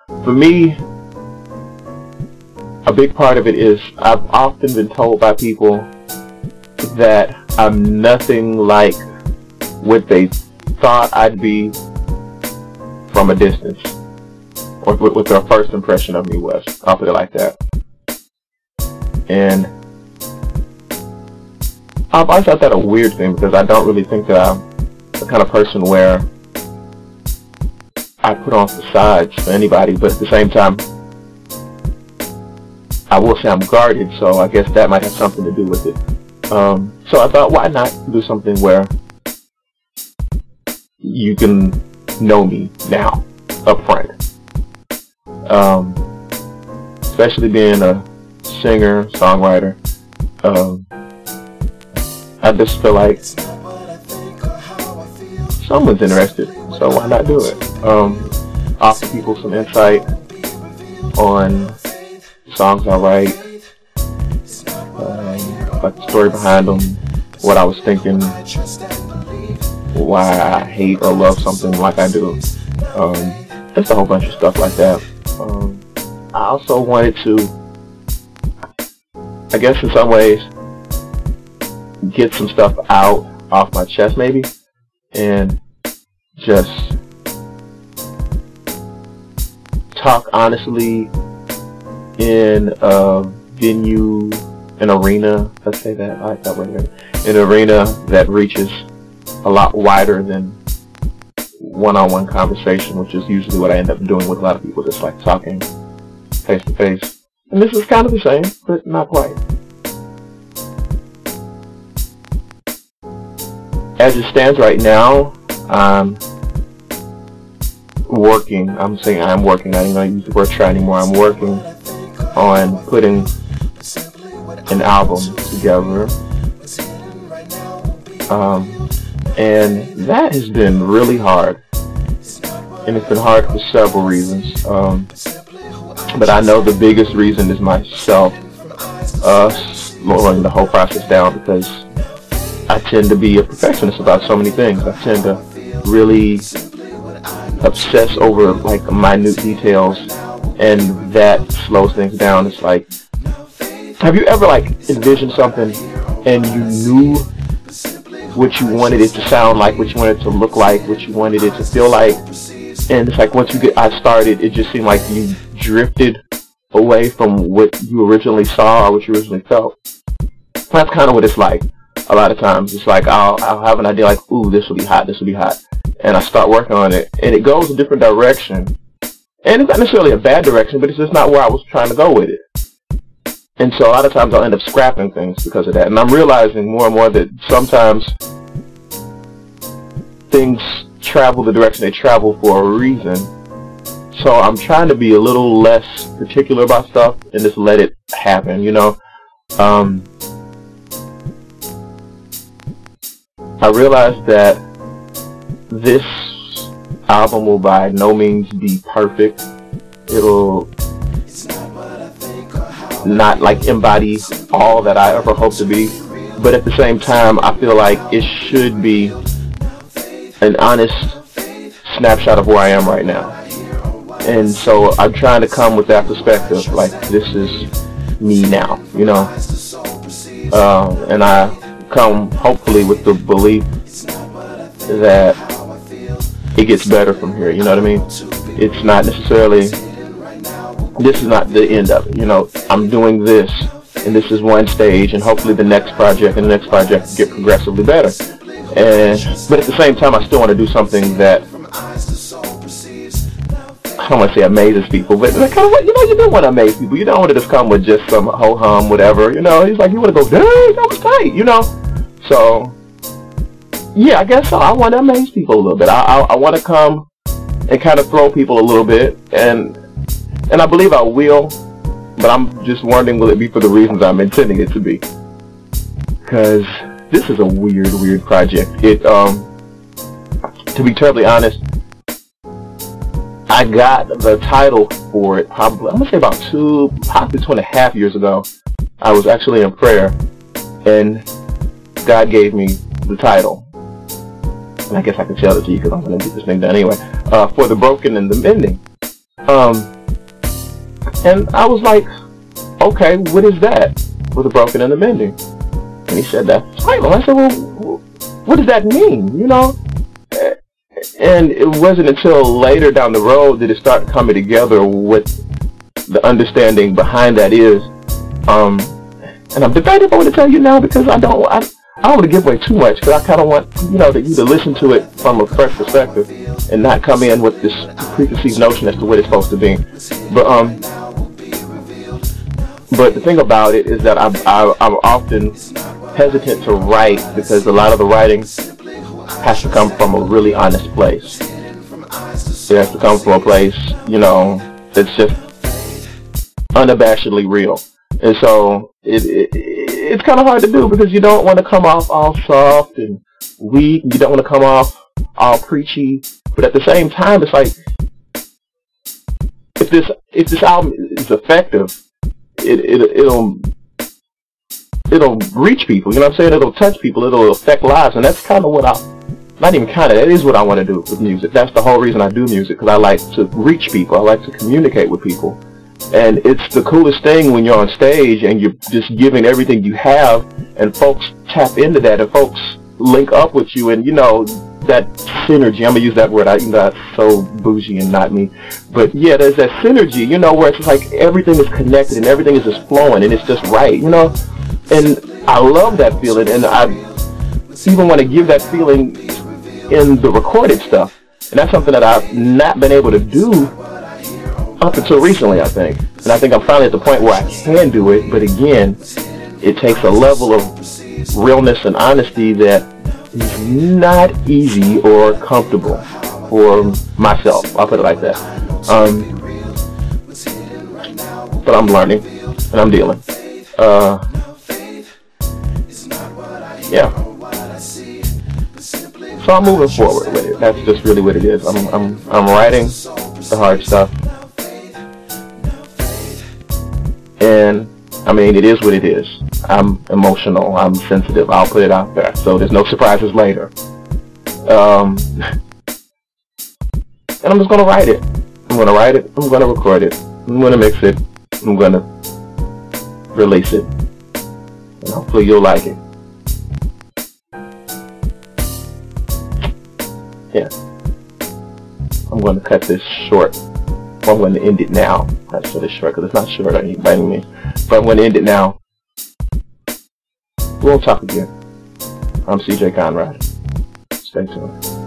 For me, a big part of it is I've often been told by people that I'm nothing like what they thought I'd be from a distance, or what their first impression of me was. I'll put it like that. And I've always thought that a weird thing, because I don't really think that I'm the kind of person where I put on facades for anybody, but at the same time, I will say I'm guarded, so I guess that might have something to do with it. So I thought, why not do something where you can know me now, up front. Especially being a singer, songwriter, I just feel like someone's interested, so why not do it? Offer people some insight on songs I write, like the story behind them, what I was thinking, why I hate or love something like I do. Just a whole bunch of stuff like that. I also wanted to, I guess in some ways, get some stuff out off my chest maybe, and just talk honestly in a venue, an arena, let's say that, I like that word, an arena that reaches a lot wider than one-on-one conversation, which is usually what I end up doing with a lot of people, just like talking face to face. And this is kind of the same, but not quite. As it stands right now, I'm working. I'm saying I'm working. I don't even use the word try anymore. I'm working on putting an album together. And that has been really hard. And it's been hard for several reasons. But I know the biggest reason is myself slowing the whole process down, because I tend to be a perfectionist about so many things. I tend to really obsess over like minute details, and that slows things down. It's like, have you ever like envisioned something and you knew what you wanted it to sound like, what you wanted it to look like, what you wanted it to feel like, and it's like once I started, it just seemed like you drifted away from what you originally saw or what you originally felt. That's kind of what it's like. A lot of times it's like I'll have an idea like, ooh, this will be hot, and I start working on it, and it goes a different direction, and it's not necessarily a bad direction, but it's just not where I was trying to go with it. And so a lot of times I'll end up scrapping things because of that, and I'm realizing more and more that sometimes things travel the direction they travel for a reason. So I'm trying to be a little less particular about stuff and just let it happen, you know. I realized that this album will by no means be perfect. It'll not like embody all that I ever hope to be, but at the same time I feel like it should be an honest snapshot of where I am right now. And so I'm trying to come with that perspective, like this is me now, you know. And I come hopefully with the belief that it gets better from here, you know what I mean? It's not necessarily, this is not the end of it, you know. I'm doing this, and this is one stage, and hopefully the next project and the next project get progressively better. But at the same time, I still want to do something that, I don't want to say amazes people, but kind of what, you know, you don't want to amaze people. You don't want to just come with just some ho-hum, whatever, you know. It's like you want to go, dang, that was tight, you know. So, yeah, I guess so. I want to amaze people a little bit. I want to come and kind of throw people a little bit, and I believe I will, but I'm just wondering, will it be for the reasons I'm intending it to be? Because this is a weird project. To be terribly honest, I got the title for it probably, I'm going to say about possibly 2.5 years ago. I was actually in prayer, and God gave me the title. And I guess I can tell it to you because I'm going to get this thing done anyway. For the broken and the mending. And I was like, okay, what is that? With the broken and the mending. And he said, that's title. I said, well, what does that mean? You know? And it wasn't until later down the road that it started coming together what the understanding behind that is. And I'm debating if I want to tell you now, because I don't want to give away too much, because I kind of want, you know, that you to listen to it from a fresh perspective and not come in with this preconceived notion as to what it's supposed to be. But the thing about it is that I'm often hesitant to write, because a lot of the writing has to come from a really honest place. It has to come from a place, you know, that's just unabashedly real. And so it's kind of hard to do, because you don't want to come off all soft and weak. You don't want to come off all preachy. But at the same time, it's like, if this album is effective, it'll reach people. You know what I'm saying? It'll touch people. It'll affect lives. And that's kind of what that is what I want to do with music. That's the whole reason I do music, because I like to reach people. I like to communicate with people. And it's the coolest thing when you're on stage and you're just giving everything you have, and folks tap into that, and folks link up with you, and, you know, that synergy. I'm going to use that word. I'm not so bougie and not me. But yeah, there's that synergy, you know, where it's like everything is connected and everything is just flowing and it's just right, you know. And I love that feeling, and I even want to give that feeling in the recorded stuff. And that's something that I've not been able to do up until recently, I think. And I think I'm finally at the point where I can do it, but again, it takes a level of realness and honesty that is not easy or comfortable for myself. I'll put it like that. But I'm learning, and I'm dealing. Yeah. So I'm moving forward with it. That's just really what it is. I'm writing the hard stuff. And I mean, it is what it is. I'm emotional. I'm sensitive. I'll put it out there. So there's no surprises later. And I'm just going to write it. I'm going to write it. I'm going to record it. I'm going to mix it. I'm going to release it. And hopefully you'll like it. Yeah. I'm going to cut this short. Well, I'm going to end it now. Not so it's short, because it's not short by any means. But I'm going to end it now. We'll talk again. I'm CJ Conrod. Stay tuned.